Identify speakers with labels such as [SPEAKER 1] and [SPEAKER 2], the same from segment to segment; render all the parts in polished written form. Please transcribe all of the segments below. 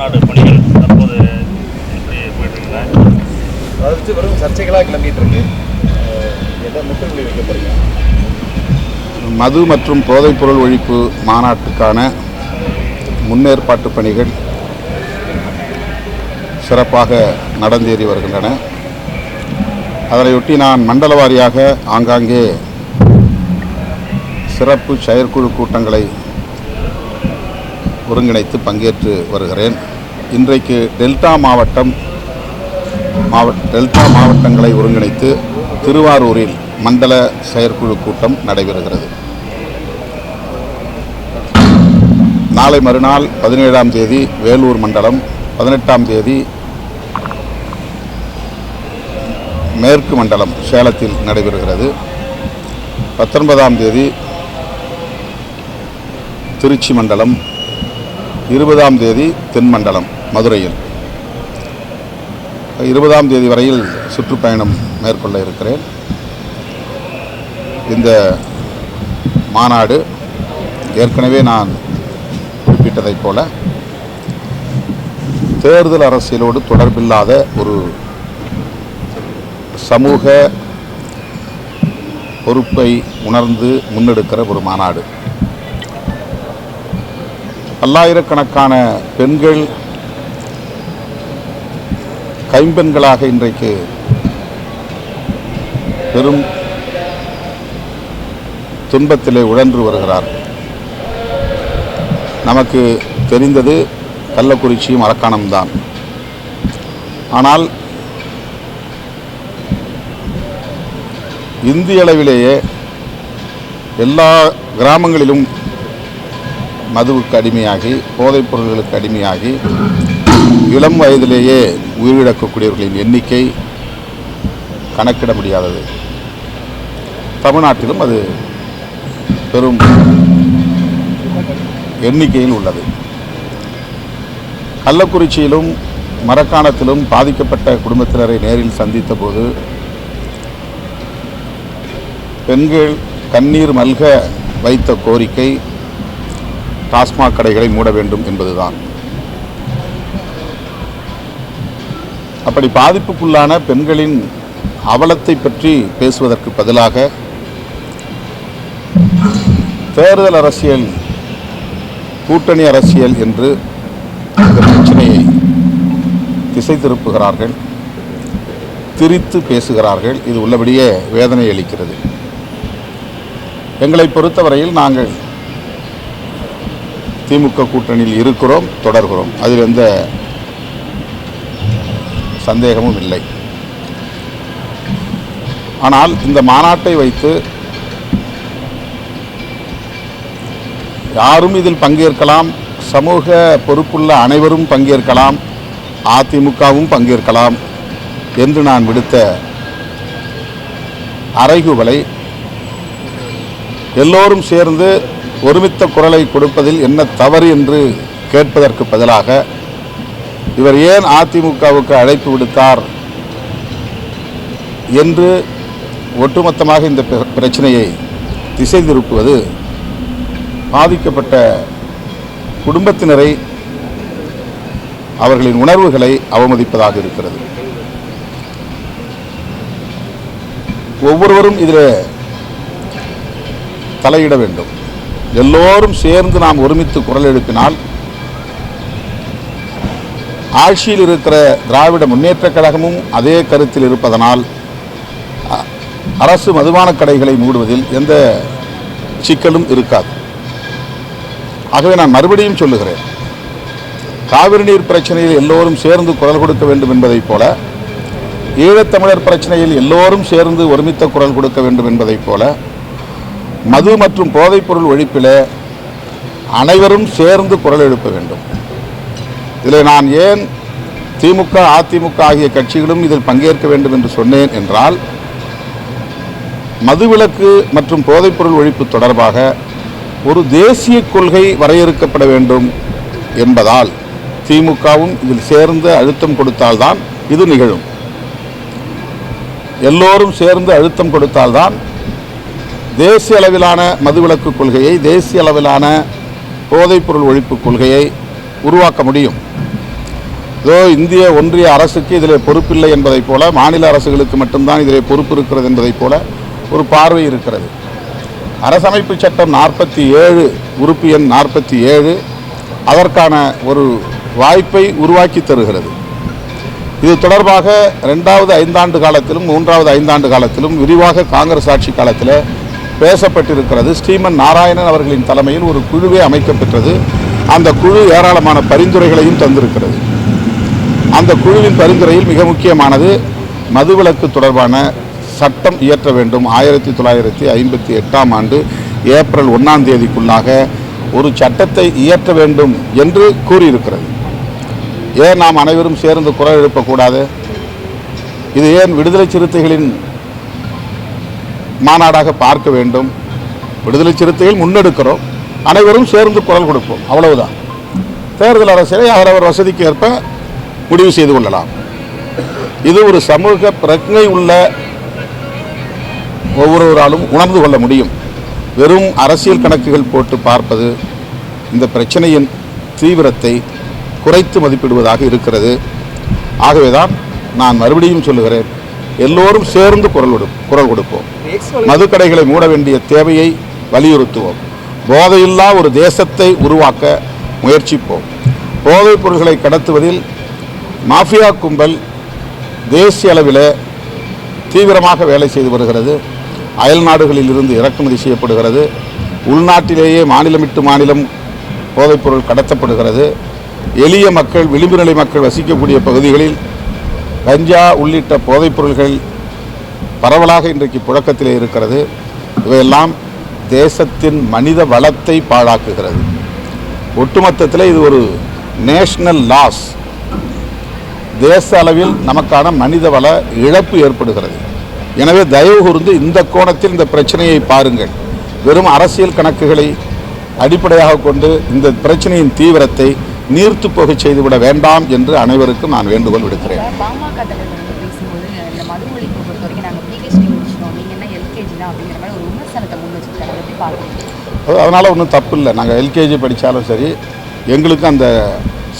[SPEAKER 1] மாநாடு பணிகள் தற்போது எப்படி போயிட்டுருக்குங்க?
[SPEAKER 2] அது வெறும் சர்ச்சைகளாக கிளம்பிட்டு இருக்கு. எதை முற்றுப்புள்ளி வைக்க போறீங்க?
[SPEAKER 3] மது மற்றும் போதைப்பொருள் ஒழிப்பு மாநாட்டுக்கான முன்னேற்பாட்டு பணிகள் சிறப்பாக நடந்தேறி வருகின்றன. அதனையொட்டி நான் மண்டல வாரியாக ஆங்காங்கே சிறப்பு செயற்குழு கூட்டங்களை ஒருங்கிணைத்து பங்கேற்று வருகிறேன். இன்றைக்கு டெல்டா மாவட்டங்களை ஒருங்கிணைத்து திருவாரூரில் மண்டல செயற்குழு கூட்டம் நடைபெறுகிறது. நாளை மறுநாள் 17ஆம் தேதி வேலூர் மண்டலம், 18ஆம் தேதி மேற்கு மண்டலம் சேலத்தில் நடைபெறுகிறது. 19ஆம் தேதி திருச்சி மண்டலம், 20ஆம் தேதி தென்மண்டலம் மதுரையில், 20ஆம் தேதி வரையில் சுற்றுப்பயணம் மேற்கொள்ள இருக்கிறேன். இந்த மாநாடு ஏற்கனவே நான் குறிப்பிட்டதைப் போல தேர்தல் அரசியலோடு தொடர்பில்லாத ஒரு சமூக பொறுப்பை உணர்ந்து முன்னெடுக்கிற ஒரு மாநாடு. பல்லாயிரக்கணக்கான பெண்கள் கைம்பெண்களாக இன்றைக்கு பெரும் துன்பத்திலே உழன்று வருகிறார். நமக்கு தெரிந்தது கள்ளக்குறிச்சியும் மரக்காணம்தான். ஆனால் இந்திய அளவிலேயே எல்லா கிராமங்களிலும் மதுவுக்கு அடிமையாகி, போதைப் பொருள்களுக்கு அடிமையாகி இளம் வயதிலேயே உயிரிழக்கக்கூடியவர்களின் எண்ணிக்கை கணக்கிட முடியாதது. தமிழ்நாட்டிலும் அது பெரும் எண்ணிக்கையில் உள்ளது. கள்ளக்குறிச்சியிலும் மரக்காணத்திலும் பாதிக்கப்பட்ட குடும்பத்தினரை நேரில் சந்தித்த போது பெண்கள் கண்ணீர் மல்க வைத்த கோரிக்கை டாஸ்மாக் கடைகளை மூட வேண்டும் என்பதுதான். அப்படி பாதிப்புக்குள்ளான பெண்களின் அவலத்தை பற்றி பேசுவதற்கு பதிலாக தேர்தல் அரசியல், கூட்டணி அரசியல் என்று இந்த பிரச்சனையை திசை திருப்புகிறார்கள், திரித்து பேசுகிறார்கள். இது உள்ளபடியே வேதனை அளிக்கிறது. எங்களை பொறுத்தவரையில் நாங்கள் திமுக கூட்டணியில் இருக்கிறோம், தொடர்கிறோம். அதில் எந்த சந்தேகமும் இல்லை. ஆனால் இந்த மாநாட்டை வைத்து யாரும் இதில் பங்கேற்கலாம், சமூக பொறுப்புள்ள அனைவரும் பங்கேற்கலாம், அதிமுகவும் பங்கேற்கலாம் என்று நான் விடுத்த அறைகூவலை எல்லோரும் சேர்ந்து ஒருமித்த குரலை கொடுப்பதில் என்ன தவறு என்று கேட்பதற்கு பதிலாக இவர் ஏன் அதிமுகவுக்கு அழைப்பு விடுத்தார் என்று ஒட்டுமொத்தமாக இந்த பிரச்சனையை திசை திருப்புவது பாதிக்கப்பட்ட குடும்பத்தினரை, அவர்களின் உணர்வுகளை அவமதிப்பதாக இருக்கிறது. ஒவ்வொருவரும் இதில் தலையிட வேண்டும். எல்லோரும் சேர்ந்து நாம் ஒருமித்து குரல் எழுப்பினால் ஆட்சியில் இருக்கிற திராவிட முன்னேற்றக் கழகமும் அதே கருத்தில் இருப்பதனால் அரசு மதுபான கடைகளை மூடுவதில் எந்த சிக்கலும் இருக்காது. ஆகவே நான் மறுபடியும் சொல்லுகிறேன், காவிரி நீர் பிரச்சனையில் எல்லோரும் சேர்ந்து குரல் கொடுக்க வேண்டும் என்பதைப் போல, ஈழத்தமிழர் பிரச்சனையில் எல்லோரும் சேர்ந்து ஒருமித்த குரல் கொடுக்க வேண்டும் என்பதைப் போல, மது மற்றும் போதைப்பொருள் ஒழிப்பில் அனைவரும் சேர்ந்து குரல் எழுப்ப வேண்டும். இதில் நான் ஏன் திமுக, அதிமுக ஆகிய கட்சிகளும் இதில் பங்கேற்க வேண்டும் என்று சொன்னேன் என்றால், மதுவிலக்கு மற்றும் போதைப்பொருள் ஒழிப்பு தொடர்பாக ஒரு தேசிய கொள்கை வரையறுக்கப்பட வேண்டும் என்பதால் திமுகவும் இதில் சேர்ந்து அழுத்தம் கொடுத்தால்தான் இது நிகழும். எல்லோரும் சேர்ந்து அழுத்தம் கொடுத்தால்தான் தேசிய அளவிலான மதுவிலக்கு கொள்கையை, தேசிய அளவிலான போதைப்பொருள் ஒழிப்பு கொள்கையை உருவாக்க முடியும். இதோ இந்திய ஒன்றிய அரசுக்கு இதில் பொறுப்பில்லை என்பதைப் போல, மாநில அரசுகளுக்கு மட்டும்தான் இதில் பொறுப்பு இருக்கிறது என்பதைப் போல ஒரு பார்வை இருக்கிறது. அரசமைப்பு சட்டம் 47 உறுப்பு எண் 47 அதற்கான ஒரு வாய்ப்பை உருவாக்கி தருகிறது. இது தொடர்பாக 2வது ஐந்தாண்டு காலத்திலும் 3வது ஐந்தாண்டு காலத்திலும் விரிவாக காங்கிரஸ் ஆட்சி காலத்தில் பேசப்பட்டிருக்கிறது. ஸ்ரீமன் நாராயணன் அவர்களின் தலைமையில் ஒரு குழுவே அமைக்கப்பெற்றது. அந்த குழு ஏராளமான பரிந்துரைகளையும் தந்திருக்கிறது. அந்த குழுவின் பரிந்துரையில் மிக முக்கியமானது மதுவிலக்கு தொடர்பான சட்டம் இயற்ற வேண்டும். 1958ஆம் ஆண்டு ஏப்ரல் 1ஆம் தேதிக்குள்ளாக ஒரு சட்டத்தை இயற்ற வேண்டும் என்று கூறியிருக்கிறது. ஏன் நாம் அனைவரும் சேர்ந்து குரல் எழுப்பக்கூடாது? இது ஏன் விடுதலை சிறுத்தைகளின் மாநாடாக பார்க்க வேண்டும்? விடுதலை சிறுத்தைகள் முன்னெடுக்கிறோம், அனைவரும் சேர்ந்து குரல் கொடுப்போம், அவ்வளவுதான். தேர்தல் அரசியலை அவரவர் வசதிக்கு ஏற்ப முடிவு செய்து கொள்ளலாம். இது ஒரு சமூக பிரஜை உள்ள ஒவ்வொருவராலும் உணர்ந்து கொள்ள முடியும். வெறும் அரசியல் கணக்குகள் போட்டு பார்ப்பது இந்த பிரச்சனையின் தீவிரத்தை குறைத்து மதிப்பிடுவதாக இருக்கிறது. ஆகவேதான் நான் மறுபடியும் சொல்லுகிறேன், எல்லோரும் சேர்ந்து குரல் கொடுப்போம். மதுக்கடைகளை மூட வேண்டிய தேவையை வலியுறுத்துவோம். போதையில்லா ஒரு தேசத்தை உருவாக்க முயற்சிப்போம். போதைப் பொருள்களை கடத்துவதில் மாஃபியா கும்பல் தேசிய அளவில் தீவிரமாக வேலை செய்து வருகிறது. அயல் நாடுகளில் இருந்து இறக்குமதி செய்யப்படுகிறது. உள்நாட்டிலேயே மாநிலமிட்டு மாநிலம் போதைப்பொருள் கடத்தப்படுகிறது. எளிய மக்கள், விளிம்பு நிலை மக்கள் வசிக்கக்கூடிய பகுதிகளில் கஞ்சா உள்ளிட்ட போதைப்பொருள்கள் பரவலாக இன்றைக்கு புழக்கத்திலே இருக்கிறது. இவையெல்லாம் தேசத்தின் மனித வளத்தை பாழாக்குகிறது. ஒட்டுமொத்தத்தில் இது ஒரு நேஷனல் லாஸ். தேச அளவில் நமக்கான மனித வள இழப்பு ஏற்படுகிறது. எனவே தயவு கூர்ந்து இந்த கோணத்தில் இந்த பிரச்சனையை பாருங்கள். வெறும் அரசியல் கணக்குகளை அடிப்படையாக கொண்டு இந்த பிரச்சனையின் தீவிரத்தை நீர்த்து போக செய்துவிட வேண்டாம் என்று அனைவருக்கும் நான் வேண்டுகோள் விடுக்கிறேன்.
[SPEAKER 4] பாமக தலைவர் பேசும்போது இந்த மது ஒழிப்பு பொறுத்த வரைக்கும் நாங்கள் பிஹெச்டி முடிச்சிட்டோம், நீங்கள் என்ன எல்கேஜி தான் அப்படிங்கிற மாதிரி ஒரு விமர்சனத்தை முன் வச்சுருக்காங்க. எப்படி பார்க்குறீங்க?
[SPEAKER 3] அதனால் ஒன்றும் தப்பு இல்லை. நாங்கள் எல்கேஜி படித்தாலும் சரி, எங்களுக்கு அந்த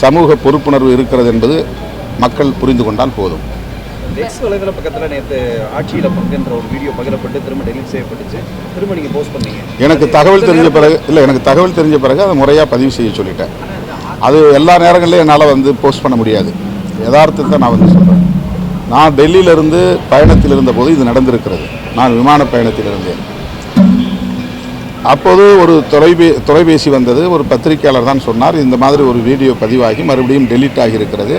[SPEAKER 3] சமூக பொறுப்புணர்வு இருக்கிறது என்பது மக்கள் புரிந்து கொண்டால் போதும்.
[SPEAKER 2] எக்ஸ் வலைதள பக்கத்தில் நேற்று ஆட்சியில் பங்குன்ற ஒரு வீடியோ பகிரப்பட்டு திரும்ப டெலிட் செய்யப்பட்டுச்சு. திரும்ப நீங்கள் போஸ்ட் பண்ணீங்க. எனக்கு தகவல் தெரிஞ்ச பிறகு அதை முறையாக பதிவு செய்ய சொல்லிட்டேன். அது எல்லா நேரங்களிலும் என்னால் போஸ்ட் பண்ண முடியாது. யதார்த்தத்தை நான் சொல்கிறேன். நான் டெல்லியிலிருந்து பயணத்தில் இருந்தபோது இது நடந்திருக்கிறது. நான் விமான பயணத்தில் இருந்தேன். அப்போது ஒரு தொலைபேசி வந்தது. ஒரு பத்திரிகையாளர் தான் சொன்னார், இந்த மாதிரி ஒரு வீடியோ பதிவாகி மறுபடியும் டெலீட் ஆகியிருக்கிறது.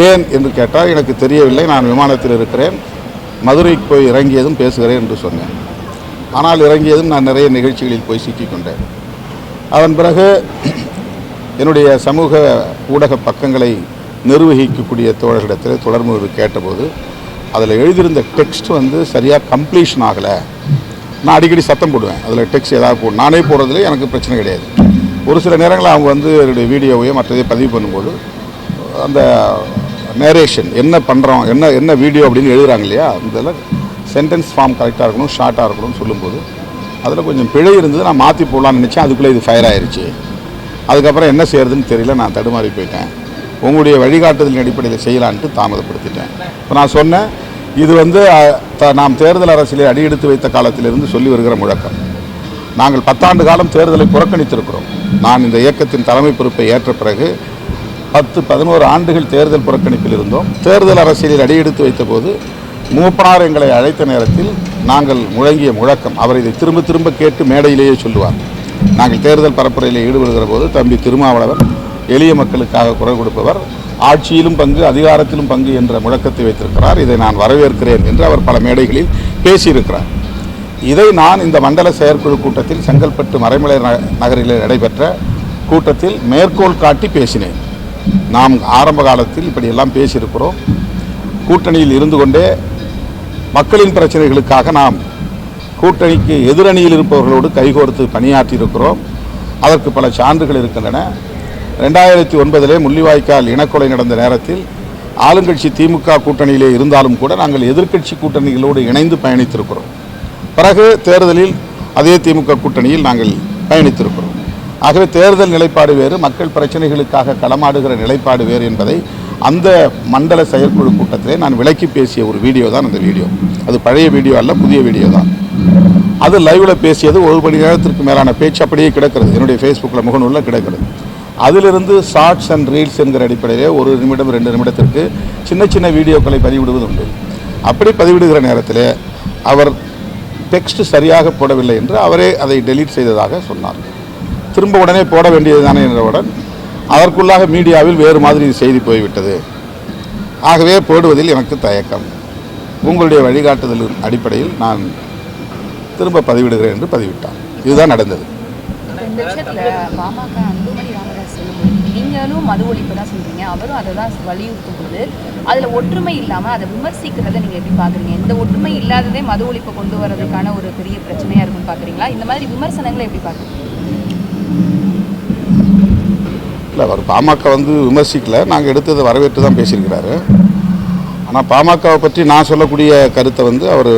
[SPEAKER 2] ஏன் என்று கேட்டால் எனக்கு தெரியவில்லை, நான் விமானத்தில் இருக்கிறேன், மதுரைக்கு போய் இறங்கியதும் பேசுகிறேன் என்று சொன்னேன். ஆனால் இறங்கியதும் நான் நிறைய நிகழ்ச்சிகளில் போய் சிக்கிக்கொண்டேன். அதன் பிறகு என்னுடைய சமூக ஊடக பக்கங்களை நிர்வகிக்கக்கூடிய தோழர்களிடத்தில் தொடர்பு கேட்டபோது அதில் எழுதியிருந்த டெக்ஸ்ட் சரியாக கம்ப்ளீஷன் ஆகலை. நான் அடிக்கடி சத்தம் போடுவேன், அதில் டெக்ஸ்ட் ஏதாவது போடும். நானே போடுறதுல எனக்கு பிரச்சனை கிடையாது. ஒரு சில நேரங்களில் அவங்க என்னுடைய வீடியோவையோ மற்றதை பதிவு பண்ணும்போது அந்த நேரேஷன் என்ன பண்ணுறோம், என்ன வீடியோ அப்படின்னு எழுதுகிறாங்க இல்லையா, அதில் சென்டென்ஸ் ஃபார்ம் கரெக்டாக இருக்கணும், ஷார்ட்டாக இருக்கணும்னு சொல்லும்போது அதில் கொஞ்சம் பிழை இருந்தது. நான் மாற்றி போடலான்னு நினச்சேன். அதுக்குள்ளே இது ஃபயர் ஆயிடுச்சு. அதுக்கப்புறம் என்ன செய்யறதுன்னு தெரியல, நான் தடுமாறி போயிட்டேன். உங்களுடைய வழிகாட்டுதலின் அடிப்படையில் செய்யலான்ட்டு தாமதப்படுத்திட்டேன். இப்போ நான் சொன்னேன், இது நாம் தேர்தல் அரசியலை அடியெடுத்து வைத்த காலத்திலிருந்து சொல்லி வருகிற முழக்கம். நாங்கள் 10 ஆண்டு காலம் தேர்தலை புறக்கணித்திருக்கிறோம். நான் இந்த இயக்கத்தின் தலைமை பொறுப்பை ஏற்ற பிறகு 10-11 ஆண்டுகள் தேர்தல் புறக்கணிப்பில் இருந்தோம். தேர்தல் அரசியலில் அடியெடுத்து வைத்த போது மூப்பனார் எங்களை அழைத்த நேரத்தில் நாங்கள் முழங்கிய முழக்கம், அவர் இதை திரும்ப திரும்ப கேட்டு மேடையிலேயே சொல்லுவார். நாங்கள் தேர்தல் பரப்புரையில் ஈடுபடுகிற போது தம்பி திருமாவளவன் எளிய மக்களுக்காக குரல் கொடுப்பவர், ஆட்சியிலும் பங்கு அதிகாரத்திலும் பங்கு என்ற முழக்கத்தை வைத்திருக்கிறார். இதை நான் வரவேற்கிறேன் என்று அவர் பல மேடைகளில் பேசியிருக்கிறார். இதை நான் இந்த மண்டல செயற்குழு கூட்டத்தில் செங்கல்பட்டு மறைமலை நகரில் நடைபெற்ற கூட்டத்தில் மேற்கோள் காட்டி பேசினேன். நாம் ஆரம்ப காலத்தில் இப்படியெல்லாம் பேசியிருக்கிறோம். கூட்டணியில் இருந்து கொண்டே மக்களின் பிரச்சனைகளுக்காக நாம் கூட்டணிக்கு எதிரணியில் இருப்பவர்களோடு கைகோர்த்து பணியாற்றியிருக்கிறோம். அதற்கு பல சான்றுகள் இருக்கின்றன. 2009 முள்ளிவாய்க்கால் இனக்கொலை நடந்த நேரத்தில் ஆளுங்கட்சி திமுக கூட்டணியிலே இருந்தாலும் கூட நாங்கள் எதிர்க்கட்சி கூட்டணிகளோடு இணைந்து பயணித்திருக்கிறோம். பிறகு தேர்தலில் அதே திமுக கூட்டணியில் நாங்கள் பயணித்திருக்கிறோம். ஆகவே தேர்தல் நிலைப்பாடு வேறு, மக்கள் பிரச்சனைகளுக்காக களமாடுகிற நிலைப்பாடு வேறு என்பதை அந்த மண்டல செயற்குழு கூட்டத்திலே நான் விளக்கி பேசிய ஒரு வீடியோ தான் அந்த வீடியோ. அது பழைய வீடியோ அல்ல, புதிய வீடியோ தான். அது லைவில் பேசியது 1 மணி நேரத்திற்கு மேலான பேச்சு அப்படியே கிடக்கிறது, என்னுடைய ஃபேஸ்புக்கில் முகநூலில் கிடக்கிறது. அதிலிருந்து ஷார்ட்ஸ் அண்ட் ரீல்ஸ் என்கிற அடிப்படையிலே 1 நிமிடம் 2 நிமிடத்திற்கு சின்ன சின்ன வீடியோக்களை பதிவிடுவது உண்டு. அப்படி பதிவிடுகிற நேரத்தில் அவர் டெக்ஸ்ட் சரியாக போடவில்லை என்று அவரே அதை டெலீட் செய்ததாக சொன்னார். திரும்ப உடனே போட வேண்டியது தானே என்றவுடன் அதற்குள்ளாக மீடியாவில் வேறு மாதிரி செய்தி போய்விட்டது. ஆகவே போடுவதில் எனக்கு தயக்கம், உங்களுடைய வழிகாட்டுதலின் அடிப்படையில் நான் திரும்ப பதிவிடுகிறேன் என்று பதிவிட்டார். இதுதான் நடந்தது.
[SPEAKER 4] இந்த விஷயத்தில் பாமக அன்புமணி ராமதாஸ் சொல்லும்போது நீங்களும் மது ஒழிப்பு தான் சொல்கிறீங்க, அவரும் அதை தான் வலியுறுத்தும் போது அதில் ஒற்றுமை இல்லாமல் அதை விமர்சிக்கிறத நீங்கள் எப்படி பார்க்குறீங்க? இந்த ஒற்றுமை இல்லாததே மது ஒழிப்பை கொண்டு வரதுக்கான ஒரு பெரிய பிரச்சனையாக இருக்குன்னு பார்க்குறீங்களா? இந்த மாதிரி விமர்சனங்களை எப்படி பார்க்குறீங்க?
[SPEAKER 2] இல்லை, அவர் பாமக விமர்சிக்கல, நாங்கள் எடுத்ததை வரவேற்று தான் பேசியிருக்கிறாரு. ஆனால் பாமகவை பற்றி நான் சொல்லக்கூடிய கருத்தை அவர்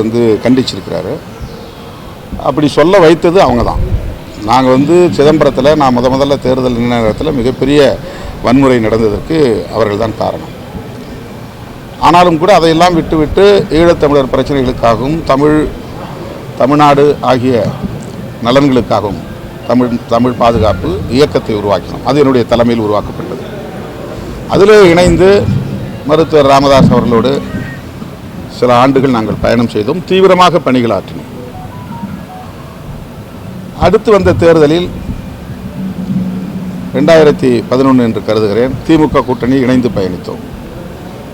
[SPEAKER 2] கண்டிச்சிருக்கிறாரு. அப்படி சொல்ல வைத்தது அவங்க தான். நாங்கள் சிதம்பரத்தில் நான் முதல்ல தேர்தல் நேரத்தில் மிகப்பெரிய வன்முறை நடந்ததற்கு அவர்கள் தான் காரணம். ஆனாலும் கூட அதையெல்லாம் விட்டுவிட்டு ஈழத்தமிழர் பிரச்சனைகளுக்காகவும் தமிழ்நாடு ஆகிய நலன்களுக்காகவும் தமிழ் பாதுகாப்பு இயக்கத்தை உருவாக்கினோம். அது என்னுடைய தலைமையில் உருவாக்கப்பட்டது. அதில் இணைந்து மருத்துவர் ராமதாஸ் அவர்களோடு சில ஆண்டுகள் நாங்கள் பயணம் செய்தோம், தீவிரமாக பணிகளாற்றினோம். அடுத்து வந்த தேர்தலில் 2011 என்று கருதுகிறேன், திமுக கூட்டணி இணைந்து பயணித்தோம்.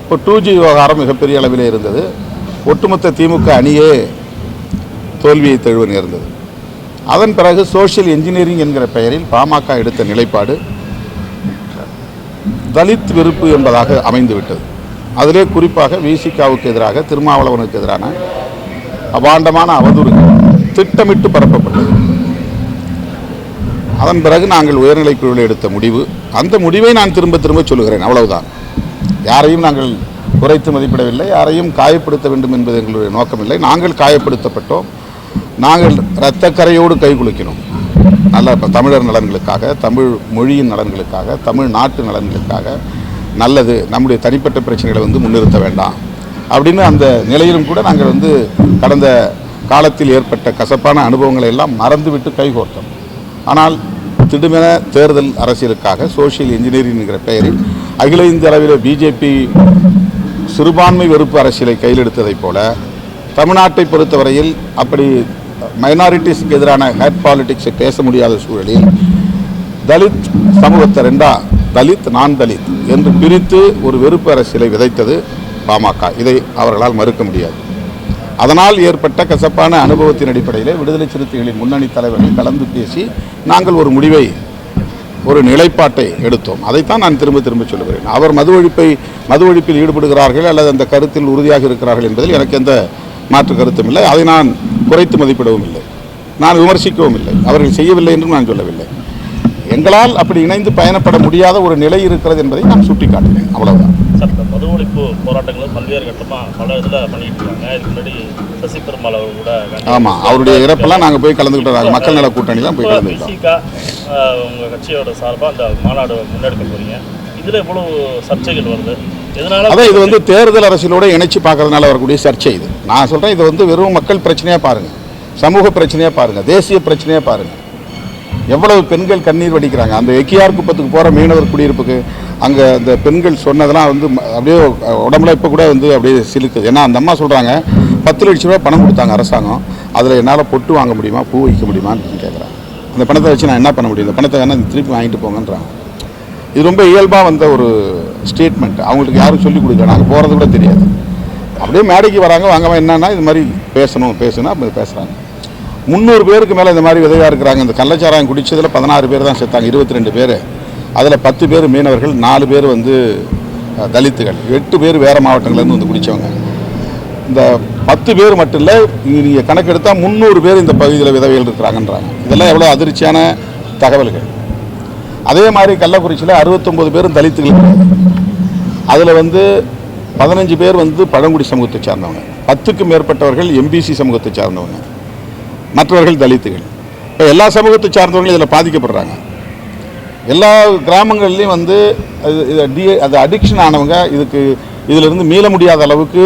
[SPEAKER 2] இப்போ 2G விவகாரம் மிகப்பெரிய அளவிலே இருந்தது. ஒட்டுமொத்த திமுக அணியே தோல்வியை தழுவ நேர்ந்தது. அதன் பிறகு சோஷியல் என்ஜினியரிங் என்கிற பெயரில் பாமக எடுத்த நிலைப்பாடு தலித் வெறுப்பு என்பதாக அமைந்துவிட்டது. அதிலே குறிப்பாக விசிகாவுக்கு எதிராக, திருமாவளவனுக்கு எதிரான அபாண்டமான அவதூறுகள் திட்டமிட்டு பரப்பப்பட்டது. அதன் பிறகு நாங்கள் உயர்நிலைக்குழுவில் எடுத்த முடிவு, அந்த முடிவை நான் திரும்ப சொல்லுகிறேன், அவ்வளவுதான். யாரையும் நாங்கள் குறைத்து மதிப்பிடவில்லை, யாரையும் காயப்படுத்த வேண்டும் என்பது எங்களுடைய நோக்கமில்லை. நாங்கள் காயப்படுத்தப்பட்டோம், நாங்கள் இரத்தக்கரையோடு கை குலுக்கினோம். நல்ல தமிழர் நலன்களுக்காக, தமிழ் மொழியின் நலன்களுக்காக, தமிழ் நாட்டு நலன்களுக்காக, நல்லது, நம்முடைய தனிப்பட்ட பிரச்சனைகளை முன்னிறுத்த வேண்டாம் அப்படின்னு அந்த நிலையிலும் கூட நாங்கள் கடந்த காலத்தில் ஏற்பட்ட கசப்பான அனுபவங்களை எல்லாம் மறந்துவிட்டு கைகோர்த்தோம். ஆனால் திடுமென தேர்தல் அரசியலுக்காக சோஷியல் இன்ஜினியரிங் என்கிற பெயரில் அகில இந்திய அளவில் பிஜேபி சிறுபான்மை வெறுப்பு அரசியலை கையில் எடுத்ததைப் போல தமிழ்நாட்டை பொறுத்தவரையில் அப்படி மைனாரிட்டிஸுக்கு எதிரான ஹேட் பாலிடிக்ஸை பேச முடியாத சூழலில் தலித் சமூகத்தை தலித் நான் தலித் என்று பிரித்து ஒரு வெறுப்பு அரசியலை விதைத்தது பாமக. இதை அவர்களால் மறுக்க முடியாது. அதனால் ஏற்பட்ட கசப்பான அனுபவத்தின் அடிப்படையில் விடுதலை சிறுத்தைகளின் முன்னணி தலைவர்கள் கலந்து பேசி நாங்கள் ஒரு முடிவை, ஒரு நிலைப்பாட்டை எடுத்தோம். அதைத்தான் நான் திரும்ப சொல்லுகிறேன். அவர் மது ஒழிப்பில் ஈடுபடுகிறார்கள் அல்லது அந்த கருத்தில் உறுதியாக இருக்கிறார்கள் என்பதில் எனக்கு எந்த மாற்று கருத்தும் இல்லை. அதை நான் குறைத்து மதிப்பிடவும் இல்லை, நான் விமர்சிக்கவும் இல்லை. அவர்கள் செய்யவில்லை என்றும் நான் சொல்லவில்லை. எங்களால் அப்படி இணைந்து பயணப்பட முடியாத ஒரு நிலை இருக்கிறது என்பதை நான் சுட்டிக்காட்டினேன், அவ்வளவுதான்.
[SPEAKER 1] சார், இந்த மது ஒழிப்பு போராட்டங்களை பல்வேறு கட்டமாக பல இதில் பண்ணிட்டு இருக்காங்க. இதுக்கு முன்னாடி சசி பெருமாள் அவர் கூட,
[SPEAKER 2] ஆமாம், அவருடைய இறப்பெல்லாம் நாங்கள் போய் கலந்துக்கிட்டோம். மக்கள் நல கூட்டணி தான் போய் கலந்துக்கிட்டோம்.
[SPEAKER 1] விசிகா உங்கள் கட்சியோட சார்பாக அந்த மாநாடு முன்னெடுக்க போறீங்க. இதில் எவ்வளவு சர்ச்சைகள் வருது?
[SPEAKER 2] அதான் இது தேர்தல் அரசியலோட இணைச்சு பார்க்கறதுனால வரக்கூடிய சர்ச்சை. இது நான் சொல்கிறேன், இது வெறும் மக்கள் பிரச்சனையாக பாருங்கள், சமூக பிரச்சனையாக பாருங்கள், தேசிய பிரச்சனையாக பாருங்கள். எவ்வளவு பெண்கள் கண்ணீர் வடிக்கிறாங்க. அந்த எக்கியார் குப்பத்துக்கு போகிற மீனவர் குடியிருப்புக்கு அங்கே அந்த பெண்கள் சொன்னதெல்லாம் அப்படியே உடம்புல இப்போ கூட அப்படியே சிலுக்குது. ஏன்னா அந்த அம்மா சொல்கிறாங்க, 10 லட்ச ரூபா பணம் கொடுத்தாங்க அரசாங்கம், அதில் என்னால் பொட்டு வாங்க முடியுமா, பூ வைக்க முடியுமான்னு கேட்குறாங்க. அந்த பணத்தை வச்சு நான் என்ன பண்ண முடியும், இந்த பணத்தை வேணால் திருப்பி வாங்கிட்டு போங்கன்றாங்க. இது ரொம்ப இயல்பாக வந்த ஒரு ஸ்டேட்மெண்ட். அவங்களுக்கு யாரும் சொல்லிக் கொடுக்க, நாங்கள் போகிறது கூட தெரியாது. அப்படியே மேடைக்கு வராங்க, வாங்க என்னன்னா இது மாதிரி பேசணும் அப்படி பேசுகிறாங்க. 300 பேருக்கு மேலே இந்த மாதிரி விதவையாக இருக்கிறாங்க. இந்த கள்ளச்சாராயம் குடித்ததில் 16 பேர் தான் செத்தாங்க, 22 பேர். அதில் 10 பேர் மீனவர்கள், 4 பேர் தலித்துகள், 8 பேர் வேறு மாவட்டங்கள்லேருந்து குடித்தவங்க. இந்த 10 பேர் மட்டும் இல்லை, நீங்கள் கணக்கெடுத்தால் 300 பேர் இந்த பகுதியில் விதவைகள் இருக்கிறாங்கன்றாங்க. இதெல்லாம் எவ்வளோ அதிர்ச்சியான தகவல்கள். அதே மாதிரி கள்ளக்குறிச்சியில் 69 பேரும் தலித்துகள். அதில் 15 பேர் பழங்குடி சமூகத்தை சார்ந்தவங்க, 10க்கும் மேற்பட்டவர்கள் எம்பிசி சமூகத்தை சார்ந்தவங்க, மற்றவர்கள் தலித்துகள். இப்போ எல்லா சமூகத்தை சார்ந்தவங்களும் இதில் பாதிக்கப்படுறாங்க. எல்லா கிராமங்கள்லேயும் வந்து அது அடிக்ஷன் ஆனவங்க இதிலிருந்து மீள முடியாத அளவுக்கு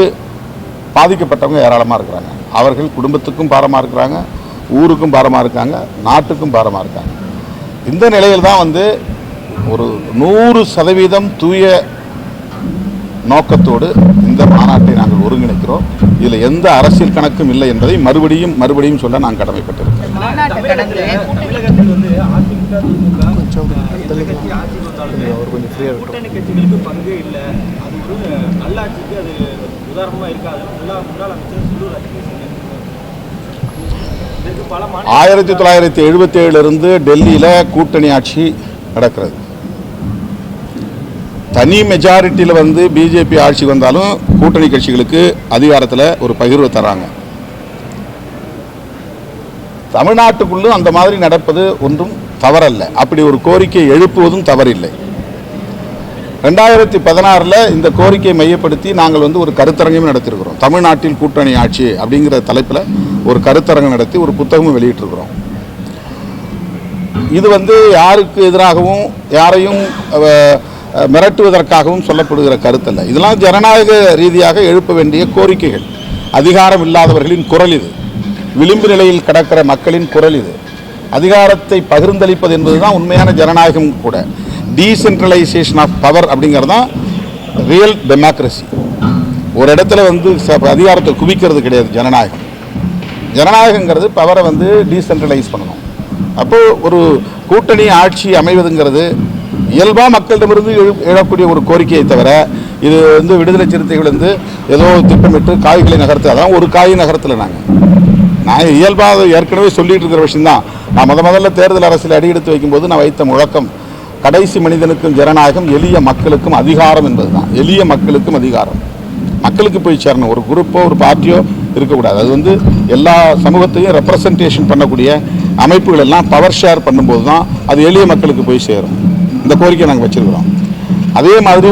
[SPEAKER 2] பாதிக்கப்பட்டவங்க ஏராளமாக இருக்கிறாங்க. அவர்கள் குடும்பத்துக்கும் பாரமாக இருக்கிறாங்க, ஊருக்கும் பாரமாக இருக்காங்க, நாட்டுக்கும் பாரமாக இருக்காங்க. இந்த நிலையில் தான் வந்து ஒரு 100% தூய நோக்கத்தோடு இந்த மாநாட்டை நாங்கள் ஒருங்கிணைக்கிறோம். இதில் எந்த அரசியல் கணக்கும் இல்லை என்பதை மறுபடியும் சொல்ல நான் கடமைப்பட்டிருக்கிறேன்.
[SPEAKER 5] தமிழகத்தில் வந்து அதிமுக, திமுக கூட்டணி கட்சிகளுக்கு பங்கு இல்லை, அது ஒரு நல்லாட்சிக்கு அது உதாரணமாக இருக்காது. முன்னாள் அமைச்சர் சுல்லூர் ராஜ்குமார்
[SPEAKER 2] 1977 டெல்லியில் கூட்டணி ஆட்சி நடக்கிறது. தனி மெஜாரிட்டியில் வந்து பிஜேபி ஆட்சி வந்தாலும் கூட்டணி கட்சிகளுக்கு அதிகாரத்தில் ஒரு பகிர்வு தராங்க. தமிழ்நாட்டுக்குள்ளும் அந்த மாதிரி நடப்பது ஒன்றும் தவறல்ல. அப்படி ஒரு கோரிக்கை எழுப்புவதும் தவறில்லை. 2016 இந்த கோரிக்கையை மையப்படுத்தி நாங்கள் வந்து ஒரு கருத்தரங்கம் நடத்தியிருக்கிறோம். தமிழ்நாட்டில் கூட்டணி ஆட்சி அப்படிங்கிற தலைப்பில் ஒரு கருத்தரங்கம் நடத்தி ஒரு புத்தகமும் வெளியிட்டிருக்கிறோம். இது வந்து யாருக்கு எதிராகவும் யாரையும் மிரட்டுவதற்காகவும் சொல்லப்படுகிற கருத்தல்ல. இதெல்லாம் ஜனநாயக ரீதியாக எழுப்ப வேண்டிய கோரிக்கைகள். அதிகாரம் இல்லாதவர்களின் குரல் இது. விளிம்பு நிலையில் கிடக்கிற மக்களின் குரல் இது. அதிகாரத்தை பகிர்ந்தளிப்பது என்பது தான் உண்மையான ஜனநாயகம் கூட. டீசென்ட்ரலைசேஷன் ஆஃப் பவர் அப்படிங்கிறது தான் ரியல் டெமோக்ரஸி. ஒரு இடத்துல வந்து அதிகாரத்தை குவிக்கிறது கிடையாது ஜனநாயகம். ஜனநாயகங்கிறது பவரை வந்து டீசென்ட்ரலைஸ் பண்ணணும். அப்போது ஒரு கூட்டணி ஆட்சி அமைவதுங்கிறது இயல்பாக மக்களிடமிருந்து எழக்கூடிய ஒரு கோரிக்கையை தவிர, இது வந்து விடுதலை சிறுத்தைகள் வந்து ஏதோ திட்டமிட்டு காய்களை நகர்த்து, அதான் ஒரு காய் நகரத்தில் நான் இயல்பாக ஏற்கனவே சொல்லிட்டு இருக்கிற விஷயம்தான். நான் முதல்ல தேர்தல் அரசியல் அடியெடுத்து வைக்கும்போது நான் வைத்த முழக்கம் கடைசி மனிதனுக்கும் ஜனநாயகம், எளிய மக்களுக்கும் அதிகாரம் என்பது தான். எளிய மக்களுக்கும் அதிகாரம், மக்களுக்கு போய் சேரணும். ஒரு குரூப்போ ஒரு பார்ட்டியோ இருக்கக்கூடாது. அது வந்து எல்லா சமூகத்தையும் ரெப்ரசன்டேஷன் பண்ணக்கூடிய அமைப்புகள் எல்லாம் பவர் ஷேர் பண்ணும்போது தான் அது எளிய மக்களுக்கு போய் சேரும். இந்த கோரிக்கையை நாங்கள் வச்சுருக்கிறோம். அதே மாதிரி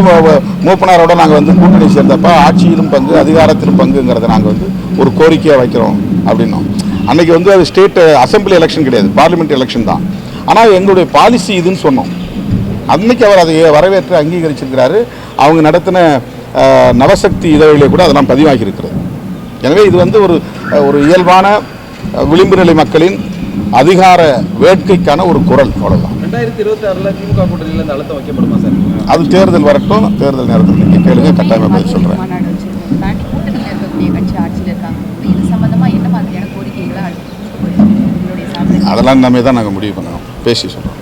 [SPEAKER 2] மூப்பனாரோட நாங்கள் வந்து கூட்டணி சேர்ந்தப்போ ஆட்சியிலும் பங்கு அதிகாரத்திலும் பங்குங்கிறத நாங்கள் வந்து ஒரு கோரிக்கையாக வைக்கிறோம் அப்படின்னோம். அன்றைக்கி வந்து அது ஸ்டேட் அசம்பிளி எலெக்ஷன் கிடையாது, பார்லிமெண்ட் எலெக்ஷன் தான். ஆனால் எங்களுடைய பாலிசி இதுன்னு சொன்னோம். அன்றைக்கி அவர் அதை வரவேற்று அங்கீகரிச்சிருக்கிறாரு. அவங்க நடத்தின நவசக்தி இதழிலே கூட அதெல்லாம் பதிவாகி இருக்கிறது. எனவே இது வந்து ஒரு இயல்பான விளிம்பு நிலை மக்களின் அதிகார வேட்கைக்கான ஒரு குரல். அவ்வளோதான்.
[SPEAKER 5] 2026 திமுக கூட்டணியில் இந்த அழுத்தம் வைக்கப்படுமா சார்?
[SPEAKER 2] அது தேர்தல் வரட்டும், தேர்தல் நேரத்தில் நீங்கள் கேளுங்க, கட்டாயமாக பதில் சொல்கிறேன்.
[SPEAKER 4] கூட்டணியில் இருக்கக்கூடிய கட்சி ஆட்சியில் இருக்காங்க, இது சம்பந்தமாக என்ன மாதிரியான கோரிக்கைகளை
[SPEAKER 2] அதெல்லாம் நம்ம தான் நாங்கள் முடிவு பண்ணணும், பேசி சொல்கிறோம்.